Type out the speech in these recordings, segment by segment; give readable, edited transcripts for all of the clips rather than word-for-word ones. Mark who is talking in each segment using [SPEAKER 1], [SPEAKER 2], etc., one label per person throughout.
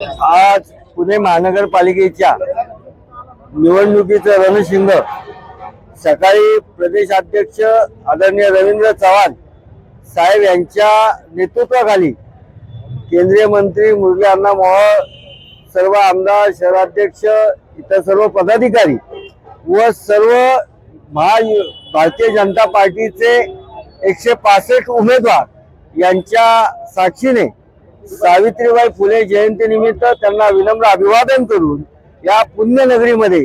[SPEAKER 1] आज पुणे महानगरपालिकेच्या निवडणुकीचं रणशिंग सकाळी प्रदेशाध्यक्ष आदरणीय रवींद्र चव्हाण साहेब यांच्या नेतृत्वाखाली केंद्रीय मंत्री मुरली अण्णा मोहोळ, सर्व आमदार, शहराध्यक्ष, इतर सर्व पदाधिकारी व सर्व भारतीय जनता पार्टीचे 165 उमेदवार यांच्या साक्षीने सावित्रीबाई फुले जयंती निमित्त त्यांना विनम्र अभिवादन करून या पुण्यनगरीमध्ये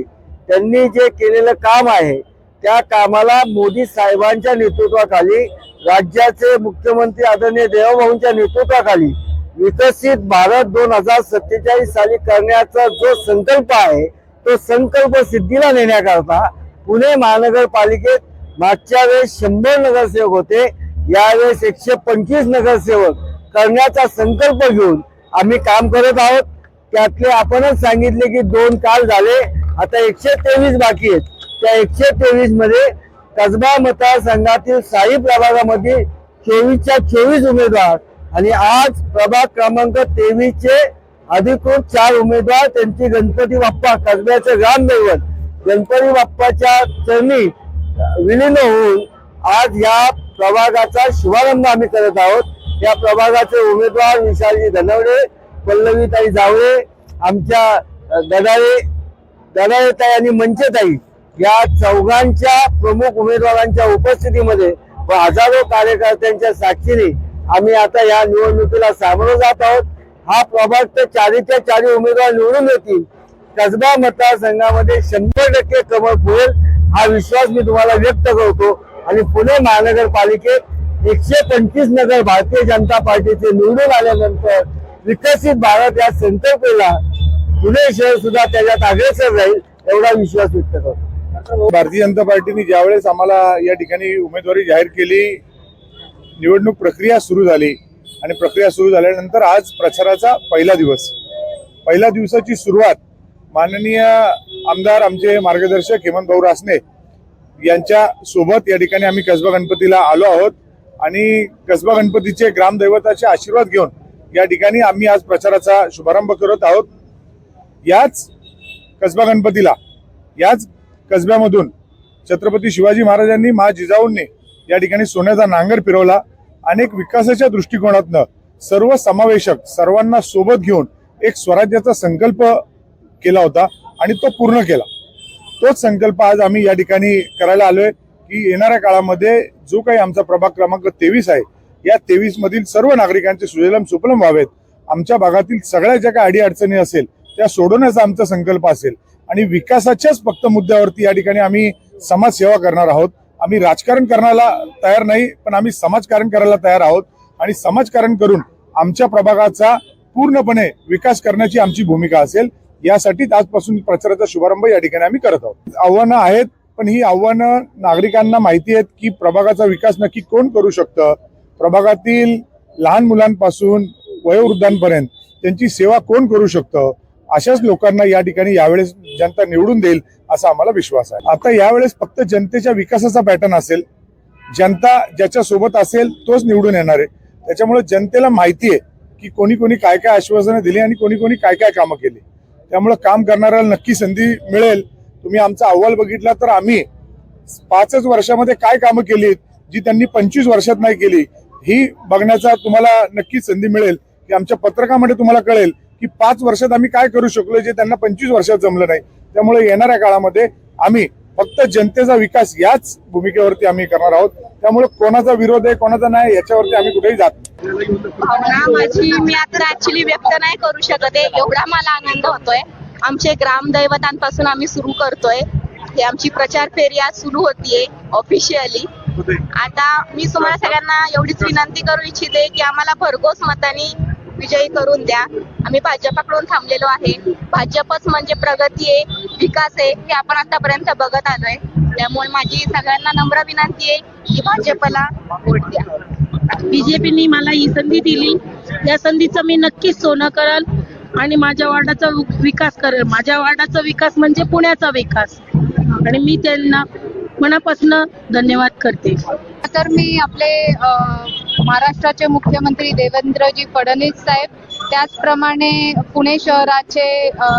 [SPEAKER 1] त्यांनी जे केलेलं काम आहे त्या कामाला मोदी साहेबांच्या नेतृत्वाखाली, राज्याचे मुख्यमंत्री आदरणीय देवेभाऊंच्या नेतृत्वाखाली विकसित भारत 2047 साली करण्याचा जो संकल्प आहे तो संकल्प सिद्धीला नेण्याकरता पुणे महानगरपालिकेत मागच्या वेळेस 100 नगरसेवक होते, यावेळेस 125 नगरसेवक करण्याचा संकल्प घेऊन आम्ही काम करत आहोत। त्यातले आपणच सांगितले की 2 काल झाले, आता 123 बाकी आहेत। त्या 123 मध्ये कसबा मतदारसंघातील साई प्रभागामध्ये 24च्या 24 उमेदवार आणि आज प्रभाग क्रमांक 23 चे अधिकृत 4 उमेदवार त्यांची गणपती बाप्पा कसब्याचे ग्रामदैवत गणपती बाप्पाच्या चरणी विलीन होऊन आज या प्रभागाचा शुभारंभ आम्ही करत आहोत। या प्रभागाचे उमेदवार विशालजी धनवडे, पल्लवीताई जावळे, आमच्या ददाळेताई आणि मंचेताई या चौघांच्या प्रमुख उमेदवारांच्या उपस्थितीमध्ये व हजारो कार्यकर्त्यांच्या साक्षीने आम्ही आता या निवडणुकीला सामोरं जात आहोत। हा प्रभाग तर 4च्या 4 उमेदवार निवडून येतील। कसबा मतदारसंघामध्ये 100% कमळ फुलेल हा विश्वास मी तुम्हाला व्यक्त करतो आणि पुणे महानगरपालिकेत 125 नगर भारतीय जनता पार्टीचे निवडून आल्यानंतर विकसित भारत या संकल्पाला पुणे शहर सुद्धा त्याच्यात अग्रेसर राहील एवढा विश्वास व्यक्त करतो।
[SPEAKER 2] भारतीय जनता पार्टीने ज्यावेळेस आम्हाला या ठिकाणी उमेदवारी जाहीर केली, निवडणूक प्रक्रिया सुरू झाली आणि प्रक्रिया सुरू झाल्यानंतर आज प्रचाराचा पहिला दिवस, पहिल्या दिवसाची सुरुवात माननीय आमदार आमचे मार्गदर्शक हेमंत भाऊ रासने यांच्या सोबत या ठिकाणी आम्ही कसबा गणपतीला आलो आहोत आणि कसबा गणपतीचे ग्रामदैवताचे आशीर्वाद घेऊन या ठिकाणी आम्ही आज प्रचाराचा शुभारंभ करत आहोत। याच कसबा गणपतीला, याच कसब्यामधून छत्रपती शिवाजी महाराजांनी, जिजाऊंनी या ठिकाणी सोन्याचा नांगर फिरवला। अनेक विकासाच्या दृष्टिकोनातनं सर्व समावेशक, सर्वांना सोबत घेऊन एक स्वराज्याचा संकल्प केला होता आणि तो पूर्ण केला। तोच संकल्प आज आम्ही या ठिकाणी करायला आलोय की येणाऱ्या काळामध्ये जो काही आमचा प्रभाग क्रमांक 23 आहे, या 23 मधील सर्व नागरिकांचे सुजलाम सुफलाम व्हावेत, आमच्या भागातील सगळ्या ज्या काही अडीअडचणी असेल त्या सोडवण्याचा आमचा संकल्प असेल आणि विकासाच्याच फक्त मुद्द्यावरती या ठिकाणी आम्ही समाजसेवा करणार आहोत। आम्ही राजकारण करण्याला तयार नाही, पण आम्ही समाजकारण करायला तयार आहोत आणि समाजकारण करून आमच्या प्रभागाचा पूर्णपणे विकास करण्याची आमची भूमिका असेल। यासाठी आजपासून प्रचाराचा शुभारंभ या ठिकाणी आम्ही करत आहोत। आव्हानं आहेत, पण ही आव्हानं नागरिकांना माहिती आहेत की प्रभागाचा विकास नक्की कोण करू शकतं, प्रभागातील लहान मुलांपासून वयोवृद्धांपर्यंत त्यांची सेवा कोण करू शकतं, अशाच लोकांना या ठिकाणी यावेळेस जनता निवडून देईल असा आम्हाला विश्वास आहे। आता यावेळेस फक्त जनतेच्या विकासाचा पॅटर्न असेल, जनता ज्याच्या सोबत असेल तोच निवडून येणार आहे। त्याच्यामुळे जनतेला माहिती आहे की कोणी कोणी काय काय आश्वासनं दिली आणि कोणी कोणी काय काय कामं केली, त्यामुळे काम करणाऱ्याला नक्की संधी मिळेल। तुम्ही आमचा अहवाल बघितला तर आम्ही 5च वर्षामध्ये काय कामं केली जी त्यांनी 25 वर्षात नाही केली, ही बघण्याचा तुम्हाला नक्कीच संधी मिळेल की आमच्या पत्रकामध्ये तुम्हाला कळेल की 5 वर्षात आम्ही काय करू शकलो जे त्यांना 25 वर्षात जमलं नाही। त्यामुळे येणाऱ्या काळामध्ये आम्ही फक्त जनतेचा विकास याच भूमिकेवरती आम्ही करणार आहोत। त्यामुळे कोणाचा विरोध आहे कोणाचा नाही याच्यावरती आम्ही कुठेही जात नाही।
[SPEAKER 3] भावना माझी मी आता ऍक्च्युली व्यक्त नाही करू शकत आहे, एवढा मला आनंद होतोय। आमचे ग्रामदैवतांपासून आम्ही सुरू करतोय, हे आमची प्रचार फेरी आज सुरू होतीये ऑफिशियली। आता मी तुम्हाला सगळ्यांना एवढीच विनंती करू इच्छिते की आम्हाला भरघोस मतांनी विजयी करून द्या। आम्ही भाजपाकडून थांबलेलो आहे, भाजपच म्हणजे प्रगती आहे, विकास आहे, हे आपण आतापर्यंत बघत आलोय। त्यामुळे माझी सगळ्यांना नम्र विनंती आहे की भाजपला वोट द्या।
[SPEAKER 4] बीजेपीने मला ही संधी दिली, या संधीचं मी नक्कीच सोनं करल आणि माझ्या वार्डाचा विकास करेल। माझ्या वार्डाचा विकास म्हणजे पुण्याचा विकास आणि मी त्यांना मनापासून धन्यवाद करते।
[SPEAKER 5] तर मी आपले महाराष्ट्राचे मुख्यमंत्री देवेंद्रजी फडणवीस साहेब त्याचप्रमाणे पुणे शहराचे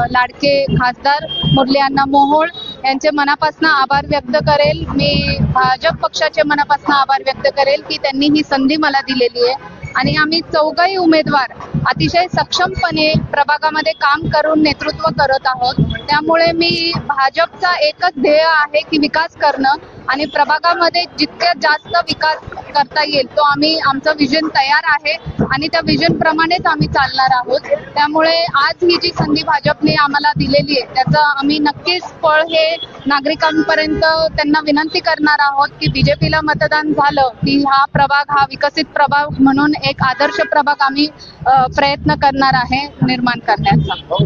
[SPEAKER 5] लाडके खासदार मुरली अण्णा मोहोळ यांचे मनापासून आभार व्यक्त करेल. मी भाजप पक्षाचे मनापासून आभार व्यक्त करेल की त्यांनी ही संधी मला दिलेली आहे आणि आम्ही चौघही उमेदवार अतिशय सक्षमपणे प्रभागामध्ये काम करून नेतृत्व करत आहोत. त्यामुळे मी भाजपचा एकच ध्येय आहे की विकास करणं आणि प्रभागामध्ये जितक्यात जास्त विकास करता येईल तो आम्ही आमचं विजन तयार आहे आणि त्या विजन प्रमाणेच आम्ही चालणार आहोत. त्यामुळे आज ही जी संधी भाजपने आम्हाला दिलेली आहे त्याचं आम्ही नक्कीच फळ हे नागरिकांपर्यंत त्यांना विनंती करणार आहोत की बीजेपीला मतदान झालं की हा प्रभाग हा विकसित प्रभाग म्हणून एक आदर्श प्रभाग आम्ही प्रयत्न करणार आहे निर्माण करण्याचा.